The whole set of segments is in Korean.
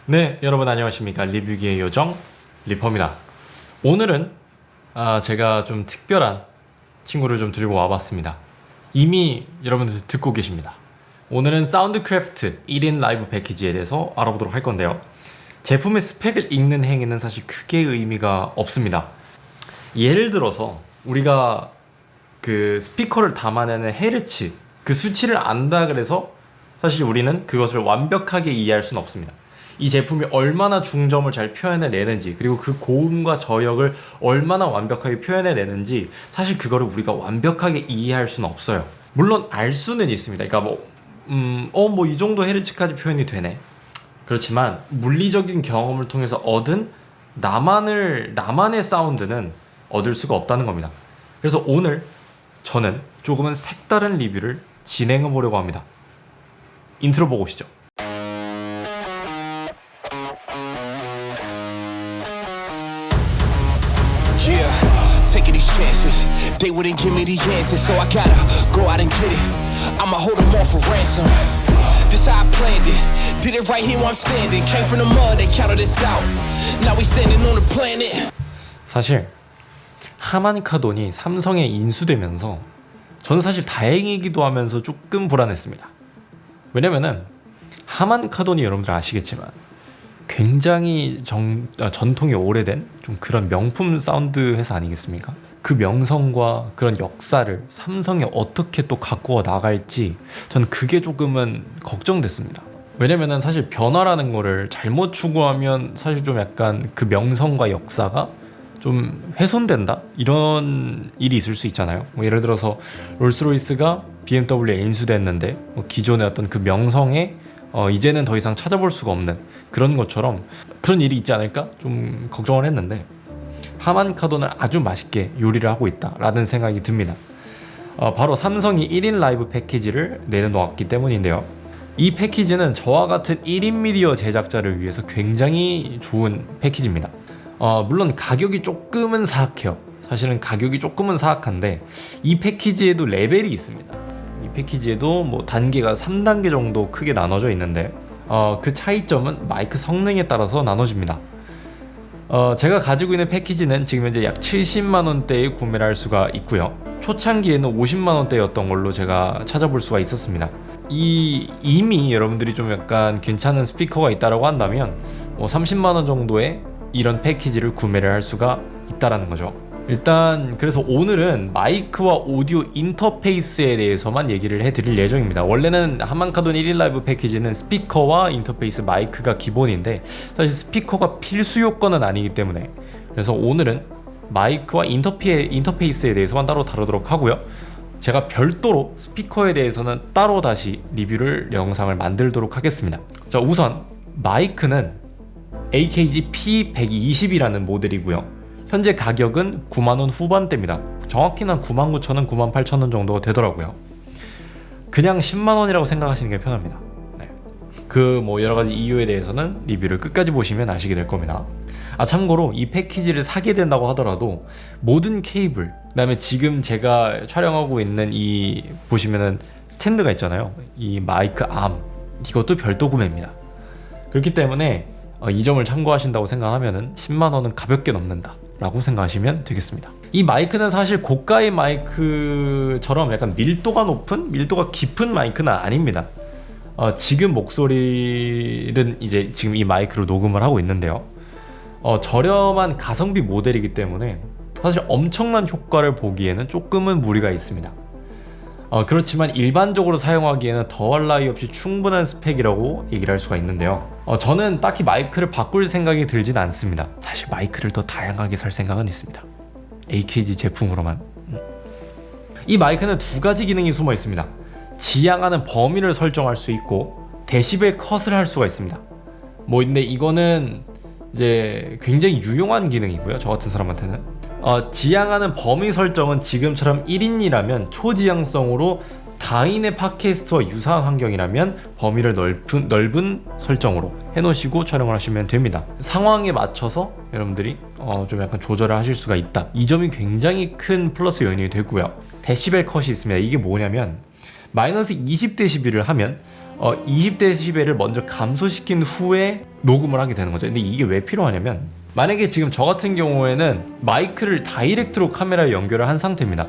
네, 여러분 안녕하십니까. 리뷰기의 요정 리퍼입니다. 오늘은 제가 좀 특별한 친구를 좀 들고 와봤습니다. 이미 여러분들 듣고 계십니다. 오늘은 사운드크래프트 1인 라이브 패키지에 대해서 알아보도록 할 건데요. 제품의 스펙을 읽는 행위는 사실 크게 의미가 없습니다. 예를 들어서 우리가 그 스피커를 담아내는 헤르츠 그 수치를 안다 그래서 사실 우리는 그것을 완벽하게 이해할 수는 없습니다. 이 제품이 얼마나 중점을 잘 표현해내는지, 그리고 그 고음과 저역을 얼마나 완벽하게 표현해내는지 사실 그거를 우리가 완벽하게 이해할 수는 없어요. 물론 알 수는 있습니다. 그러니까 뭐 이 정도 헤르츠까지 표현이 되네. 그렇지만 물리적인 경험을 통해서 얻은 나만의 사운드는 얻을 수가 없다는 겁니다. 그래서 오늘 저는 조금은 색다른 리뷰를 진행해 보려고 합니다. 인트로 보고 오시죠. Yeah, taking these chances. They wouldn't give me the answers, so I gotta go out and get it. I'ma hold them all for ransom. This how I planned it. Did it right here where I'm standing. Came from the mud, they counted us out. Now we standing on the planet. 사실 하만카돈이 삼성에 인수되면서 저는 사실 다행이기도 하면서 조금 불안했습니다. 왜냐면은 하만카돈이 여러분들 아시겠지만 굉장히 전통이 오래된 좀 그런 명품 사운드 회사 아니겠습니까? 그 명성과 그런 역사를 삼성이 어떻게 또 갖고 나갈지 저는 그게 조금은 걱정됐습니다. 왜냐면은 사실 변화라는 거를 잘못 추구하면 사실 좀 약간 그 명성과 역사가 좀 훼손된다? 이런 일이 있을 수 있잖아요. 뭐 예를 들어서 롤스로이스가 BMW에 인수됐는데 기존의 어떤 그 명성에 이제는 더 이상 찾아볼 수가 없는 그런 것처럼 그런 일이 있지 않을까? 좀 걱정을 했는데 하만카돈은 아주 맛있게 요리를 하고 있다라는 생각이 듭니다. 바로 삼성이 1인 라이브 패키지를 내놓았기 때문인데요. 이 패키지는 저와 같은 1인 미디어 제작자를 위해서 굉장히 좋은 패키지입니다. 물론 가격이 조금은 사악해요. 사실은 가격이 조금은 사악한데 이 패키지에도 레벨이 있습니다. 이 패키지에도 뭐 단계가 3단계 정도 크게 나눠져 있는데 그 차이점은 마이크 성능에 따라서 나눠집니다. 제가 가지고 있는 패키지는 지금 현재 약 70만원대에 구매를 할 수가 있고요. 초창기에는 50만원대였던 걸로 제가 찾아볼 수가 있었습니다. 이미 여러분들이 좀 약간 괜찮은 스피커가 있다라고 한다면 30만원 정도의 이런 패키지를 구매를 할 수가 있다라는 거죠. 일단 그래서 오늘은 마이크와 오디오 인터페이스에 대해서만 얘기를 해드릴 예정입니다. 원래는 하만카돈 1인 라이브 패키지는 스피커와 인터페이스 마이크가 기본인데 사실 스피커가 필수 요건은 아니기 때문에 그래서 오늘은 마이크와 인터페이스에 대해서만 따로 다루도록 하고요. 제가 별도로 스피커에 대해서는 따로 다시 리뷰를 영상을 만들도록 하겠습니다. 자, 우선 마이크는 AKG P120이라는 모델이고요. 현재 가격은 9만원 후반대입니다. 정확히는 99,000원, 98,000원 정도가 되더라고요. 그냥 10만원이라고 생각하시는 게 편합니다. 네. 그 뭐 여러가지 이유에 대해서는 리뷰를 끝까지 보시면 아시게 될 겁니다. 참고로 이 패키지를 사게 된다고 하더라도 모든 케이블, 그 다음에 지금 제가 촬영하고 있는 이 보시면은 스탠드가 있잖아요. 이 마이크 암, 이것도 별도 구매입니다. 그렇기 때문에 이 점을 참고하신다고 생각하면은 10만원은 가볍게 넘는다 라고 생각하시면 되겠습니다. 이 마이크는 사실 고가의 마이크처럼 약간 밀도가 높은, 밀도가 깊은 마이크는 아닙니다. 지금 목소리는 이제 지금 이 마이크로 녹음을 하고 있는데요. 저렴한 가성비 모델이기 때문에 사실 엄청난 효과를 보기에는 조금은 무리가 있습니다. 그렇지만 일반적으로 사용하기에는 더할 나위 없이 충분한 스펙이라고 얘기를 할 수가 있는데요. 저는 딱히 마이크를 바꿀 생각이 들진 않습니다. 사실 마이크를 더 다양하게 살 생각은 있습니다. AKG 제품으로만. 이 마이크는 두 가지 기능이 숨어 있습니다. 지향하는 범위를 설정할 수 있고 데시벨 컷을 할 수가 있습니다. 근데 이거는 이제 굉장히 유용한 기능이고요. 저 같은 사람한테는. 지향하는 범위 설정은 지금처럼 1인이라면 초지향성으로 다인의 팟캐스트와 유사한 환경이라면 범위를 넓은 설정으로 해놓으시고 촬영을 하시면 됩니다. 상황에 맞춰서 여러분들이 좀 약간 조절을 하실 수가 있다. 이 점이 굉장히 큰 플러스 요인이 되고요. 데시벨 컷이 있습니다. 이게 뭐냐면 마이너스 20dB를 하면 20dB를 먼저 감소시킨 후에 녹음을 하게 되는 거죠. 근데 이게 왜 필요하냐면 만약에 지금 저 같은 경우에는 마이크를 다이렉트로 카메라에 연결을 한 상태입니다.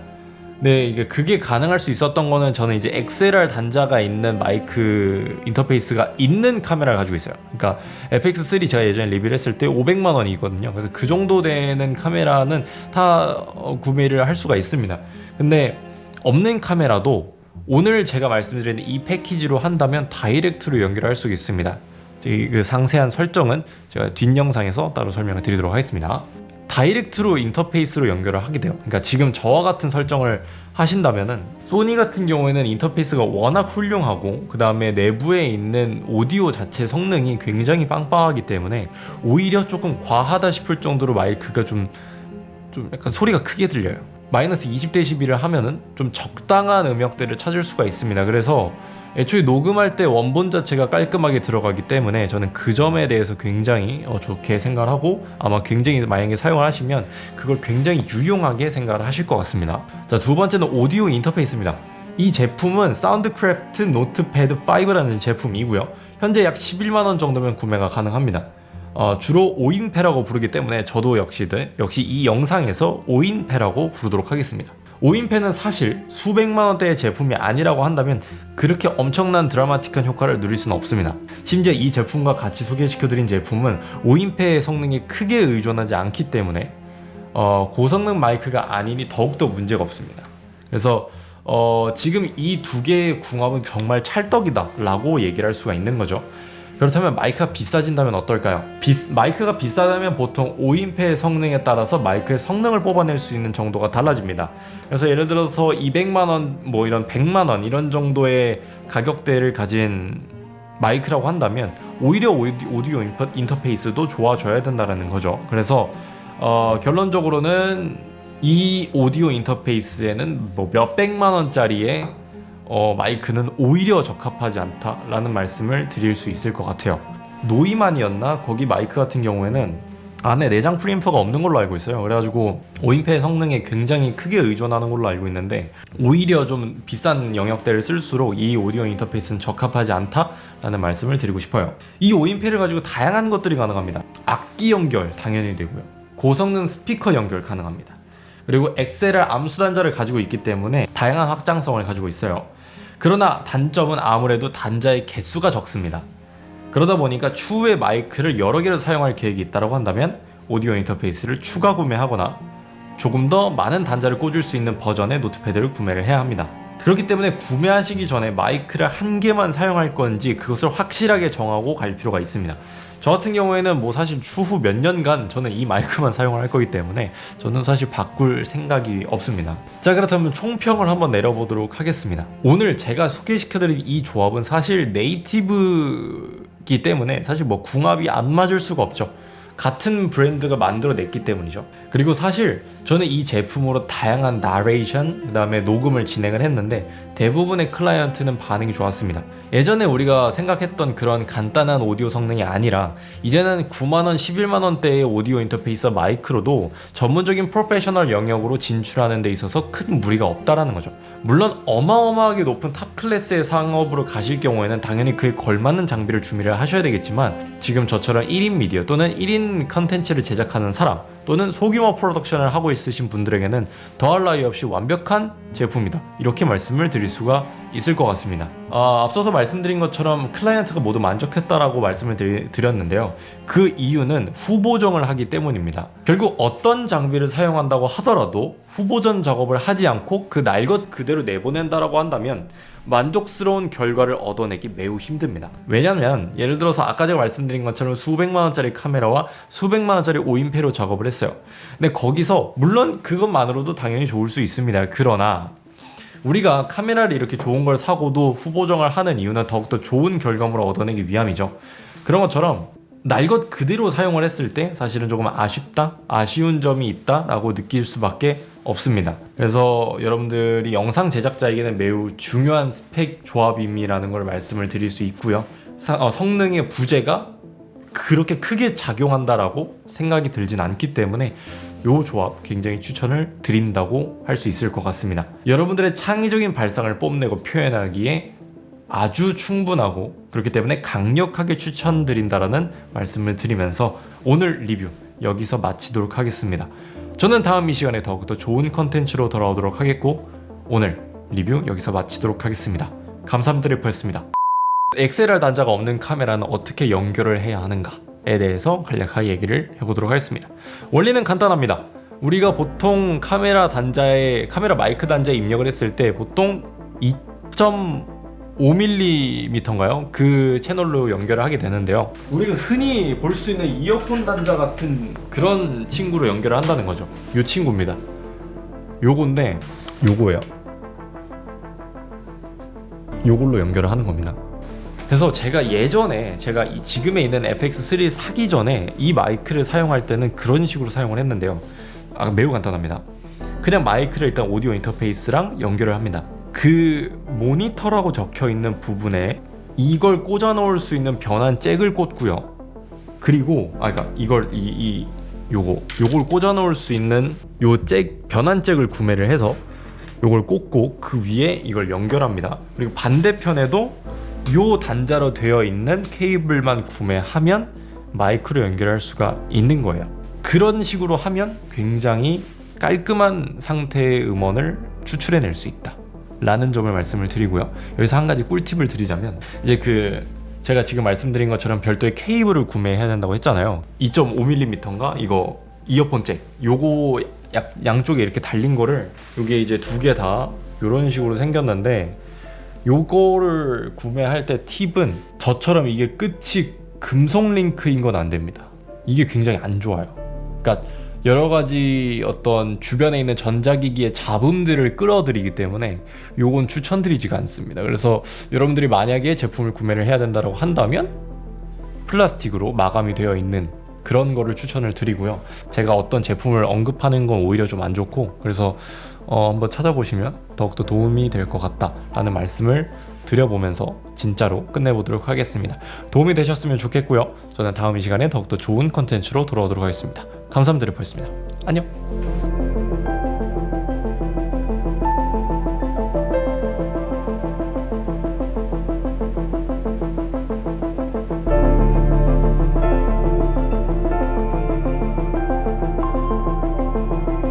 네, 이게 그게 가능할 수 있었던 거는 저는 이제 XLR 단자가 있는 마이크 인터페이스가 있는 카메라를 가지고 있어요. 그러니까 FX3 제가 예전에 리뷰를 했을 때 500만 원이거든요. 그래서 그 정도 되는 카메라는 다 구매를 할 수가 있습니다. 근데 없는 카메라도 오늘 제가 말씀드린 이 패키지로 한다면 다이렉트로 연결할 수 있습니다. 그 상세한 설정은 제가 뒷 영상에서 따로 설명을 드리도록 하겠습니다. 다이렉트로 인터페이스로 연결을 하게 돼요. 그러니까 지금 저와 같은 설정을 하신다면은 소니 같은 경우에는 인터페이스가 워낙 훌륭하고 그 다음에 내부에 있는 오디오 자체 성능이 굉장히 빵빵하기 때문에 오히려 조금 과하다 싶을 정도로 마이크가 좀 약간 소리가 크게 들려요. 마이너스 20dB를 하면은 좀 적당한 음역대를 찾을 수가 있습니다. 그래서 애초에 녹음할 때 원본 자체가 깔끔하게 들어가기 때문에 저는 그 점에 대해서 굉장히 좋게 생각을 하고 아마 굉장히 만약에 사용을 하시면 그걸 굉장히 유용하게 생각을 하실 것 같습니다. 자, 두 번째는 오디오 인터페이스입니다. 이 제품은 사운드크래프트 노트패드 5라는 제품이고요. 현재 약 11만원 정도면 구매가 가능합니다. 주로 5인패라고 부르기 때문에 저도 역시 이 영상에서 5인패라고 부르도록 하겠습니다. 5인패는 사실 수백만 원대의 제품이 아니라고 한다면 그렇게 엄청난 드라마틱한 효과를 누릴 수는 없습니다. 심지어 이 제품과 같이 소개시켜드린 제품은 5인패의 성능에 크게 의존하지 않기 때문에 고성능 마이크가 아니니 더욱더 문제가 없습니다. 그래서 지금 이 두 개의 궁합은 정말 찰떡이다 라고 얘기를 할 수가 있는 거죠. 그렇다면 마이크가 비싸진다면 어떨까요? 마이크가 비싸다면 보통 5인패의 성능에 따라서 마이크의 성능을 뽑아낼 수 있는 정도가 달라집니다. 그래서 예를 들어서 200만원, 뭐 이런 100만원 이런 정도의 가격대를 가진 마이크라고 한다면 오히려 오디오 인터페이스도 좋아져야 된다는 거죠. 그래서 결론적으로는 이 오디오 인터페이스에는 뭐 몇백만원짜리의 마이크는 오히려 적합하지 않다라는 말씀을 드릴 수 있을 것 같아요. 노이만이었나? 거기 마이크 같은 경우에는 안에 내장 프리앰프가 없는 걸로 알고 있어요. 그래가지고 5인패 성능에 굉장히 크게 의존하는 걸로 알고 있는데 오히려 좀 비싼 영역대를 쓸수록 이 오디오 인터페이스는 적합하지 않다라는 말씀을 드리고 싶어요. 이 5인패를 가지고 다양한 것들이 가능합니다. 악기 연결 당연히 되고요. 고성능 스피커 연결 가능합니다. 그리고 XLR 암수 단자를 가지고 있기 때문에 다양한 확장성을 가지고 있어요. 그러나 단점은 아무래도 단자의 개수가 적습니다. 그러다 보니까 추후에 마이크를 여러 개를 사용할 계획이 있다고 한다면 오디오 인터페이스를 추가 구매하거나 조금 더 많은 단자를 꽂을 수 있는 버전의 노트패드를 구매를 해야 합니다. 그렇기 때문에 구매하시기 전에 마이크를 한 개만 사용할 건지 그것을 확실하게 정하고 갈 필요가 있습니다. 저 같은 경우에는 뭐 사실 추후 몇 년간 저는 이 마이크만 사용을 할 거기 때문에 저는 사실 바꿀 생각이 없습니다. 자, 그렇다면 총평을 한번 내려보도록 하겠습니다. 오늘 제가 소개시켜드린 이 조합은 사실 네이티브이기 때문에 사실 뭐 궁합이 안 맞을 수가 없죠. 같은 브랜드가 만들어냈기 때문이죠. 그리고 사실 저는 이 제품으로 다양한 나레이션, 그 다음에 녹음을 진행을 했는데 대부분의 클라이언트는 반응이 좋았습니다. 예전에 우리가 생각했던 그런 간단한 오디오 성능이 아니라 이제는 9만원, 11만원대의 오디오 인터페이스 마이크로도 전문적인 프로페셔널 영역으로 진출하는 데 있어서 큰 무리가 없다라는 거죠. 물론 어마어마하게 높은 탑 클래스의 상업으로 가실 경우에는 당연히 그에 걸맞는 장비를 준비를 하셔야 되겠지만 지금 저처럼 1인 미디어 또는 1인 컨텐츠를 제작하는 사람 또는 소규모 프로덕션을 하고 있으신 분들에게는 더할 나위 없이 완벽한 제품이다, 이렇게 말씀을 드릴 수가 있을 것 같습니다. 앞서서 말씀드린 것처럼 클라이언트가 모두 만족했다라고 말씀을 드렸는데요. 그 이유는 후보정을 하기 때문입니다. 결국 어떤 장비를 사용한다고 하더라도 후보전 작업을 하지 않고 그 날 것 그대로 내보낸다라고 한다면 만족스러운 결과를 얻어내기 매우 힘듭니다. 왜냐면 예를 들어서 아까 제가 말씀드린 것처럼 수백만원짜리 카메라와 수백만원짜리 5인패로 작업을 했어요. 근데 거기서 물론 그것만으로도 당연히 좋을 수 있습니다. 그러나 우리가 카메라를 이렇게 좋은 걸 사고도 후보정을 하는 이유는 더욱더 좋은 결과물을 얻어내기 위함이죠. 그런 것처럼 날 것 그대로 사용을 했을 때 사실은 조금 아쉬운 점이 있다라고 느낄 수밖에 없습니다. 그래서 여러분들이 영상 제작자에게는 매우 중요한 스펙 조합임이라는 걸 말씀을 드릴 수 있고요. 성능의 부재가 그렇게 크게 작용한다라고 생각이 들진 않기 때문에 이 조합 굉장히 추천을 드린다고 할 수 있을 것 같습니다. 여러분들의 창의적인 발상을 뽐내고 표현하기에 아주 충분하고 그렇기 때문에 강력하게 추천드린다라는 말씀을 드리면서 오늘 리뷰 여기서 마치도록 하겠습니다. 저는 다음 이 시간에 더욱더 좋은 컨텐츠로 돌아오도록 하겠고 오늘 리뷰 여기서 마치도록 하겠습니다. 감사드릴 뻔했습니다. XLR 단자가 없는 카메라는 어떻게 연결을 해야 하는가에 대해서 간략하게 얘기를 해보도록 하겠습니다. 원리는 간단합니다. 우리가 보통 카메라 마이크 단자에 입력을 했을 때 보통 2.5mm인가요? 그 채널로 연결을 하게 되는데요. 우리가 흔히 볼 수 있는 이어폰 단자 같은 그런 친구로 연결을 한다는 거죠. 요 친구입니다. 요건데 요거예요. 요걸로 연결을 하는 겁니다. 그래서 제가 예전에 지금에 있는 FX3 사기 전에 이 마이크를 사용할 때는 그런 식으로 사용을 했는데요. 매우 간단합니다. 그냥 마이크를 일단 오디오 인터페이스랑 연결을 합니다. 그 모니터라고 적혀 있는 부분에 이걸 꽂아 넣을 수 있는 변환 잭을 꽂고요. 그리고 요걸 꽂아 넣을 수 있는 요 변환 잭을 구매를 해서 요걸 꽂고 그 위에 이걸 연결합니다. 그리고 반대편에도 요 단자로 되어 있는 케이블만 구매하면 마이크로 연결할 수가 있는 거예요. 그런 식으로 하면 굉장히 깔끔한 상태의 음원을 추출해낼 수 있다 라는 점을 말씀을 드리고요. 여기서 한 가지 꿀팁을 드리자면 이제 제가 지금 말씀드린 것처럼 별도의 케이블을 구매해야 된다고 했잖아요. 2.5mm인가 이거 이어폰 잭 요거 양쪽에 이렇게 달린 거를 요게 이제 두 개 다 요런 식으로 생겼는데 요거를 구매할 때 팁은 저처럼 이게 끝이 금속 링크인 건 안 됩니다. 이게 굉장히 안 좋아요. 그러니까 여러 가지 어떤 주변에 있는 전자기기의 잡음들을 끌어들이기 때문에 요건 추천드리지가 않습니다. 그래서 여러분들이 만약에 제품을 구매를 해야 된다고 한다면 플라스틱으로 마감이 되어 있는 그런 거를 추천을 드리고요. 제가 어떤 제품을 언급하는 건 오히려 좀 안 좋고 그래서 한번 찾아보시면 더욱더 도움이 될 것 같다라는 말씀을 드려보면서 진짜로 끝내보도록 하겠습니다. 도움이 되셨으면 좋겠고요. 저는 다음 이 시간에 더욱더 좋은 컨텐츠로 돌아오도록 하겠습니다. 감사드리겠습니다. 안녕.